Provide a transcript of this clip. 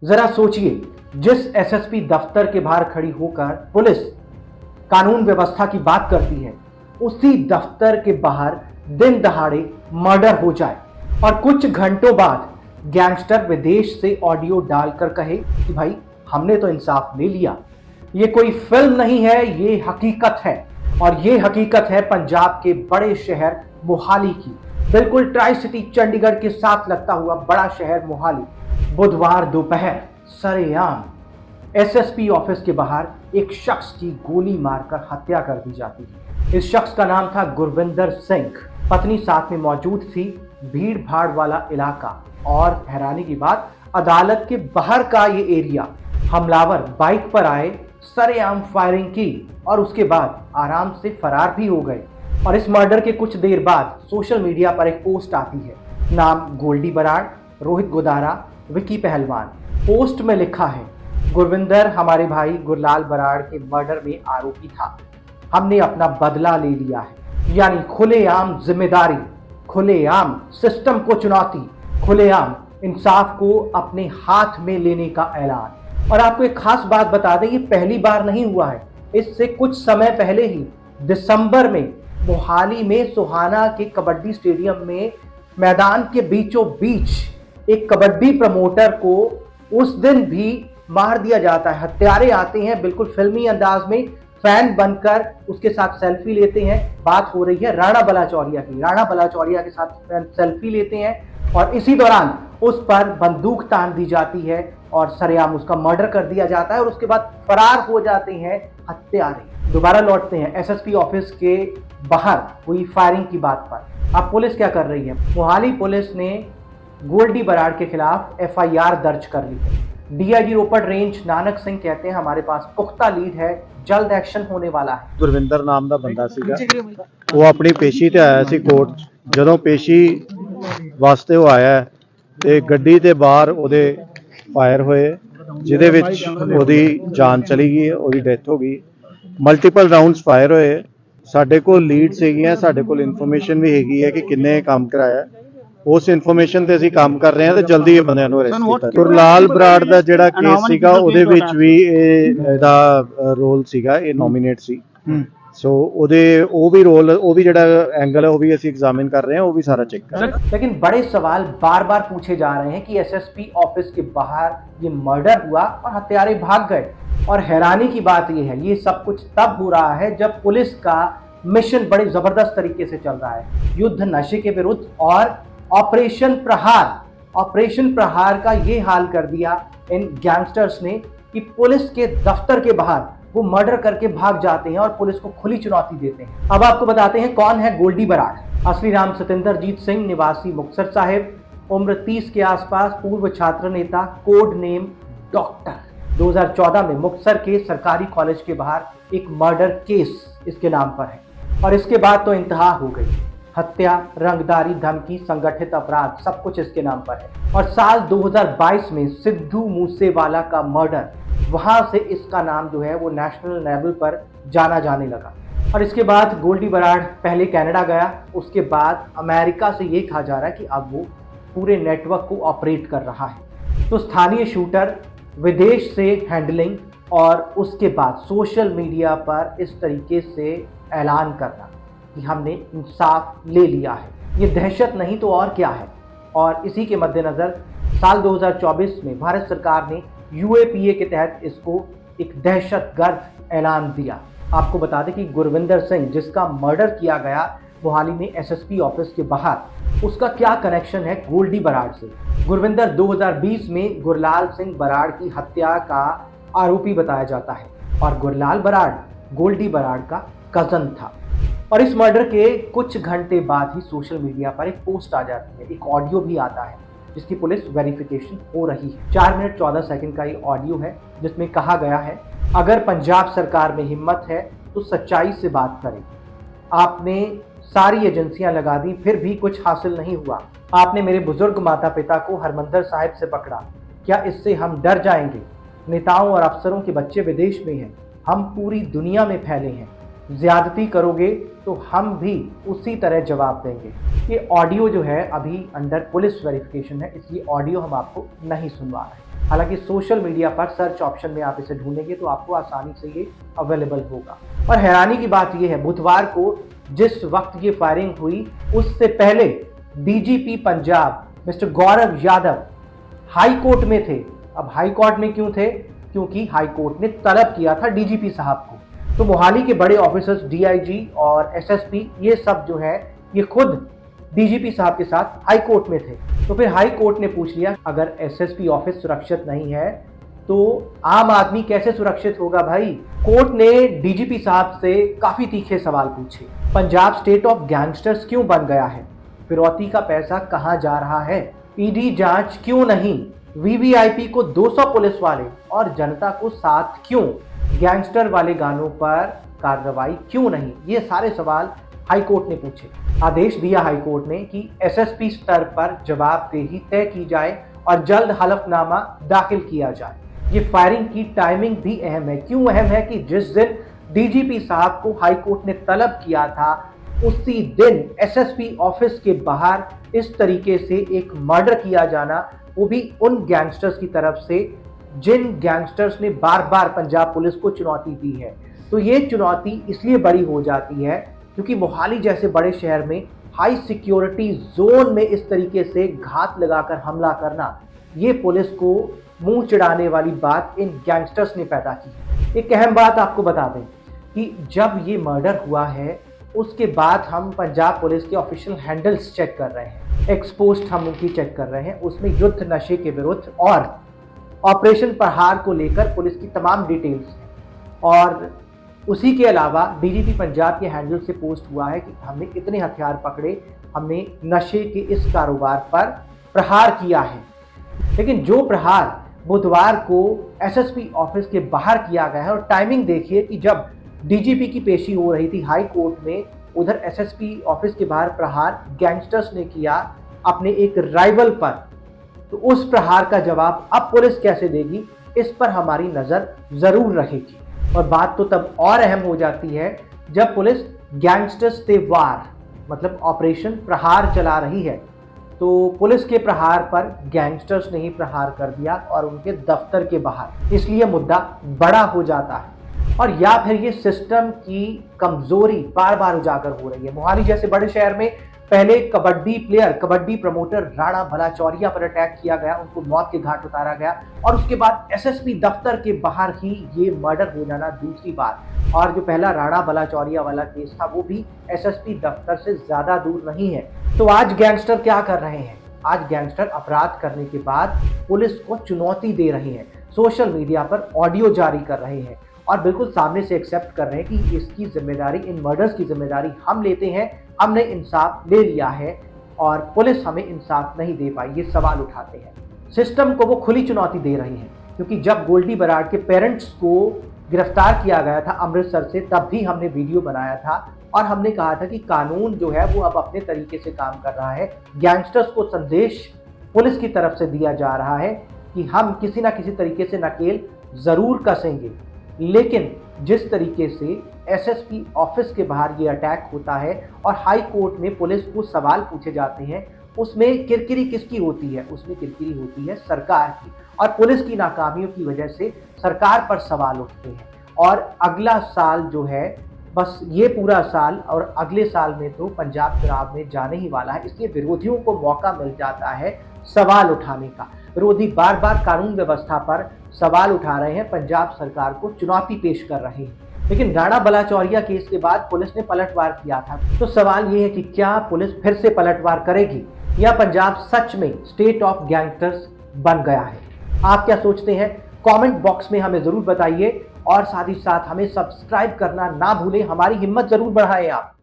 जरा सोचिए, जिस एसएसपी दफ्तर के बाहर खड़ी होकर पुलिस कानून व्यवस्था की बात करती है, उसी दफ्तर के बाहर दिन दहाड़े मर्डर हो जाए और कुछ घंटों बाद गैंगस्टर विदेश से ऑडियो डालकर कहे कि भाई हमने तो इंसाफ ले लिया। ये कोई फिल्म नहीं है, ये हकीकत है। और ये हकीकत है पंजाब के बड़े शहर मोहाली की, बिल्कुल ट्राई सिटी चंडीगढ़ के साथ लगता हुआ बड़ा शहर मोहाली। बुधवार दोपहर सरेआम एसएसपी ऑफिस के बाहर एक शख्स की गोली मारकर हत्या कर दी जाती है। इस शख्स का नाम था गुरविंदर सिंह, पत्नी साथ में मौजूद थी। भीड़ भाड़ वाला इलाका, और हैरानी की बात, अदालत के बाहर का ये एरिया। हमलावर बाइक पर आए, सरेआम फायरिंग की और उसके बाद आराम से फरार भी हो गए। और इस मर्डर के कुछ देर बाद सोशल मीडिया पर एक पोस्ट आती है, नाम गोल्डी बराड़, रोहित गोदारा, विकी पहलवान। पोस्ट में लिखा है, गुरविंदर हमारे भाई गुरलाल बराड़ के मर्डर में आरोपी था, हमने अपना बदला ले लिया है। यानी खुलेआम जिम्मेदारी, खुलेआम सिस्टम को चुनौती, खुलेआम इंसाफ को अपने हाथ में लेने का ऐलान। और आपको एक खास बात बता दें, ये पहली बार नहीं हुआ है। इससे कुछ समय पहले ही दिसंबर में मोहाली में सोहाना के कबड्डी स्टेडियम में मैदान के बीचों बीच एक कबड्डी प्रमोटर को उस दिन भी मार दिया जाता है। हत्यारे आते हैं बिल्कुल फिल्मी अंदाज में, फैन बनकर उसके साथ सेल्फी लेते हैं। बात हो रही है राणा बलाचौरिया की। राणा बलाचौरिया के साथ सेल्फी लेते हैं और इसी दौरान उस पर बंदूक तान दी जाती है और सरेआम उसका मर्डर कर दिया जाता है और उसके बाद फरार हो जाते हैं हत्यारे। दोबारा लौटते हैं एसएसपी ऑफिस के बाहर हुई फायरिंग की बात पर। अब पुलिस क्या कर रही है? मोहाली पुलिस ने गोल्डी बराड़ के खिलाफ एफआईआर दर्ज कर ली है। डीआईजी रोपड़ रेंज नानक सिंह कहते हैं, हमारे पास पुख्ता लीड है, जल्द एक्शन होने वाला है। ਗੁਰਵਿੰਦਰ ਨਾਮ ਦਾ ਬੰਦਾ ਸੀਗਾ, ਉਹ ਆਪਣੀ ਪੇਸ਼ੀ ਤੇ ਆਇਆ ਸੀ ਕੋਰਟ 'ਚ। ਜਦੋਂ ਪੇਸ਼ੀ ਵਾਸਤੇ ਉਹ ਆਇਆ ਤੇ ਗੱਡੀ ਦੇ ਬਾਹਰ ਉਹਦੇ ਫਾਇਰ ਹੋਏ, ਜਿਹਦੇ ਵਿੱਚ ਉਹਦੀ ਜਾਨ ਚਲੀ ਗਈ, ਉਹਦੀ ਡੈਥ ਹੋ ਗਈ। ਮਲਟੀਪਲ ਰਾਉਂਡਸ ਫਾਇਰ ਹੋਏ। ਸਾਡੇ ਕੋਲ ਲੀਡ ਸੀਗੀਆਂ, ਸਾਡੇ ਕੋਲ ਇਨਫੋਰਮੇਸ਼ਨ ਵੀ ਹੈਗੀ ਹੈ ਕਿ ਕਿੰਨੇ ਕੰਮ ਕਰਾਇਆ। ਉਸ ਇਨਫੋਰਮੇਸ਼ਨ ਤੇ ਅਸੀਂ ਕੰਮ ਕਰ ਰਹੇ ਹਾਂ ਤੇ ਜਲਦੀ ਇਹ ਬੰਦਿਆਂ ਨੂੰ ਅਰੈਸਟ ਕੀਤਾ। ਗੁਰਲਾਲ ਬਰਾੜ ਦਾ ਜਿਹੜਾ ਕੇਸ ਸੀਗਾ ਉਹਦੇ ਵਿੱਚ ਵੀ ਇਹਦਾ ਰੋਲ ਸੀਗਾ, ਇਹ ਨੋਮੀਨੇਟ ਸੀ। ਸੋ ਉਹ ਵੀ ਰੋਲ, ਉਹ ਵੀ ਜਿਹੜਾ एंगल है वो भी ਅਸੀਂ एग्जामिन कर रहे हैं, वो भी सारा चेक कर रहे हैं। लेकिन बड़े सवाल बार बार पूछे जा रहे हैं कि एसएसपी ऑफिस के बाहर ये मर्डर हुआ और हत्यारे भाग गए। और हैरानी की बात ये है, ये सब कुछ तब हो रहा है जब पुलिस का मिशन बड़े जबरदस्त तरीके से चल रहा है। युद्ध नशे के विरुद्ध और ऑपरेशन प्रहार का ये हाल कर दिया इन गैंगस्टर्स ने कि पुलिस के दफ्तर के बाहर वो मर्डर करके भाग जाते हैं और पुलिस को खुली चुनौती देते हैं। अब आपको बताते हैं कौन है गोल्डी बराड़। असली नाम सतिंदरजीत सिंह, निवासी मुक्तसर साहिब, उम्र 30 के आसपास, पूर्व छात्र नेता, कोड नेम डॉक्टर। 2014 में मुक्तसर के सरकारी कॉलेज के बाहर एक मर्डर केस इसके नाम पर है और इसके बाद तो इंतहा हो गई। हत्या, रंगदारी, धमकी, संगठित अपराध, सब कुछ इसके नाम पर है। और साल 2022 में सिद्धू मूसेवाला का मर्डर, वहां से इसका नाम जो है वो नेशनल लेवल पर जाना जाने लगा। और इसके बाद गोल्डी बराड़ पहले कनाडा गया, उसके बाद अमेरिका से ये कहा जा रहा है कि अब वो पूरे नेटवर्क को ऑपरेट कर रहा है। तो स्थानीय शूटर, विदेश से हैंडलिंग और उसके बाद सोशल मीडिया पर इस तरीके से ऐलान करना कि हमने इंसाफ ले लिया है, ये दहशत नहीं तो और क्या है। और इसी के मद्देनज़र साल 2024 में भारत सरकार ने यूएपीए के तहत इसको एक दहशतगर्द ऐलान दिया। आपको बता दें कि गुरविंदर सिंह, जिसका मर्डर किया गया मोहाली में एसएसपी ऑफिस के बाहर, उसका क्या कनेक्शन है गोल्डी बराड़ से। गुरविंदर 2020 में गुरलाल सिंह बराड़ की हत्या का आरोपी बताया जाता है और गुरलाल बराड़ गोल्डी बराड़ का कजन था। और इस मर्डर के कुछ घंटे बाद ही सोशल मीडिया पर एक पोस्ट आ जाती है, एक ऑडियो भी आता है जिसकी पुलिस वेरिफिकेशन हो रही है। 4 मिनट 14 सेकंड का ये ऑडियो है जिसमें कहा गया है, अगर पंजाब सरकार में हिम्मत है तो सच्चाई से बात करें। आपने सारी एजेंसियां लगा दी, फिर भी कुछ हासिल नहीं हुआ। आपने मेरे बुजुर्ग माता पिता को हरमंदिर साहिब से पकड़ा, क्या इससे हम डर जाएंगे? नेताओं और अफसरों के बच्चे विदेश में हैं, हम पूरी दुनिया में फैले हैं। ज्यादती करोगे तो हम भी उसी तरह जवाब देंगे। ये ऑडियो जो है अभी अंडर पुलिस वेरिफिकेशन है, इसलिए ऑडियो हम आपको नहीं सुनवा रहे। हालांकि सोशल मीडिया पर सर्च ऑप्शन में आप इसे ढूंढेंगे तो आपको आसानी से ये अवेलेबल होगा। और हैरानी की बात यह है, बुधवार को जिस वक्त ये फायरिंग हुई उससे पहले DGP Punjab mister Gaurav Yadav high court में थे। अब हाई कोर्ट में क्यों थे? क्योंकि हाई कोर्ट ने तलब किया था डीजीपी साहब को। तो मोहाली के बड़े ऑफिसर्स डीआईजी और एसएसपी ये सब जो है ये खुद डीजीपी साहब के साथ हाई कोर्ट में थे। तो फिर हाई कोर्ट ने पूछ लिया, अगर एसएसपी ऑफिस सुरक्षित नहीं है तो आम आदमी कैसे सुरक्षित होगा भाई? कोर्ट ने डीजीपी साहब से काफी तीखे सवाल पूछे। पंजाब स्टेट ऑफ गैंगस्टर्स क्यों बन गया है? फिरौती का पैसा कहां जा रहा है? ईडी जांच क्यों नहीं? वीवीआईपी को 200 पुलिस वाले और जनता को साथ क्यों? गैंगस्टर वाले गानों पर कार्रवाई क्यों नहीं? ये सारे सवाल हाई कोर्ट ने पूछे। आदेश दिया हाई कोर्ट ने कि एसएसपी स्तर पर जवाबदेही तय की जाए और जल्द हलफनामा दाखिल किया जाए। ये फायरिंग की टाइमिंग भी अहम है। क्यों अहम है? कि जिस दिन डीजीपी साहब को हाई कोर्ट ने तलब किया था उसी दिन एसएसपी ऑफिस के बाहर इस तरीके से एक मर्डर किया जाना, वो भी उन गैंगस्टर्स की तरफ से जिन गैंगस्टर्स ने बार बार पंजाब पुलिस को चुनौती दी है। तो ये चुनौती इसलिए बड़ी हो जाती है क्योंकि मोहाली जैसे बड़े शहर में हाई सिक्योरिटी जोन में इस तरीके से घात लगाकर हमला करना, ये पुलिस को मुंह चिढ़ाने वाली बात इन गैंगस्टर्स ने पैदा की। एक अहम बात आपको बता दें कि जब ये मर्डर हुआ है उसके बाद हम पंजाब पुलिस के ऑफिशियल हैंडल्स चेक कर रहे हैं, एक्सपोस्ट हम उनकी चेक कर रहे हैं। उसमें युद्ध नशे के विरुद्ध और ऑपरेशन प्रहार को लेकर पुलिस की तमाम डिटेल्स हैं। और उसी के अलावा डीजीपी पंजाब के हैंडल से पोस्ट हुआ है कि हमने इतने हथियार पकड़े, हमने नशे के इस कारोबार पर प्रहार किया है। लेकिन जो प्रहार बुधवार को एसएसपी ऑफिस के बाहर किया गया है, और टाइमिंग देखिए कि जब डीजीपी की पेशी हो रही थी हाई कोर्ट में, उधर एसएसपी ऑफिस के बाहर प्रहार गैंगस्टर्स ने किया अपने एक राइवल पर। तो उस प्रहार का जवाब अब पुलिस कैसे देगी, इस पर हमारी नजर जरूर रहेगी। और बात तो तब और अहम हो जाती है जब पुलिस गैंगस्टर्स से वार मतलब ऑपरेशन प्रहार चला रही है। तो पुलिस के प्रहार पर गैंगस्टर्स ने ही प्रहार कर दिया और उनके दफ्तर के बाहर, इसलिए मुद्दा बड़ा हो जाता है। और या फिर ये सिस्टम की कमजोरी बार बार उजागर हो रही है। मोहाली जैसे बड़े शहर में पहले कबड्डी प्रमोटर राणा बलाचौरिया पर अटैक किया गया, उनको मौत के घाट उतारा गया, और उसके बाद एसएसपी दफ्तर के बाहर ही ये मर्डर हो जाना दूसरी बात। और जो पहला राणा बलाचौरिया वाला केस था वो भी एसएसपी दफ्तर से ज्यादा दूर नहीं है। तो आज गैंगस्टर क्या कर रहे हैं? आज गैंगस्टर अपराध करने के बाद पुलिस को चुनौती दे रहे हैं, सोशल मीडिया पर ऑडियो जारी कर रहे हैं और बिल्कुल सामने से एक्सेप्ट कर रहे हैं कि इसकी जिम्मेदारी, इन मर्डर्स की जिम्मेदारी हम लेते हैं, हमने इंसाफ ले लिया है और पुलिस हमें इंसाफ नहीं दे पाई, ये सवाल उठाते हैं। सिस्टम को वो खुली चुनौती दे रही हैं, क्योंकि जब गोल्डी बराड़ के पेरेंट्स को गिरफ्तार किया गया था अमृतसर से, तब भी हमने वीडियो बनाया था और हमने कहा था कि कानून जो है वो अब अपने तरीके से काम कर रहा है। गैंगस्टर्स को संदेश पुलिस की तरफ से दिया जा रहा है कि हम किसी ना किसी तरीके से नकेल जरूर कसेंगे। लेकिन जिस तरीके से एसएसपी ऑफिस के बाहर ये अटैक होता है और हाई कोर्ट में पुलिस को सवाल पूछे जाते हैं, उसमें किरकिरी किसकी होती है? उसमें किरकिरी होती है सरकार की, और पुलिस की नाकामियों की वजह से सरकार पर सवाल उठते हैं। और अगला साल जो है, बस ये पूरा साल और अगले साल में तो पंजाब चुनाव में जाने ही वाला है, इसलिए विरोधियों को मौका मिल जाता है सवाल उठाने का। विरोधी बार बार कानून व्यवस्था पर सवाल उठा रहे हैं, पंजाब सरकार को चुनौती पेश कर रहे हैं। लेकिन राणा बलाचौरिया केस के बाद पुलिस ने पलटवार किया था, तो सवाल ये है कि क्या पुलिस फिर से पलटवार करेगी या पंजाब सच में स्टेट ऑफ गैंगस्टर्स बन गया है? आप क्या सोचते हैं? कमेंट बॉक्स में हमें जरूर बताइए और साथ ही साथ हमें सब्सक्राइब करना ना भूलें। हमारी हिम्मत जरूर बढ़ाएं आप।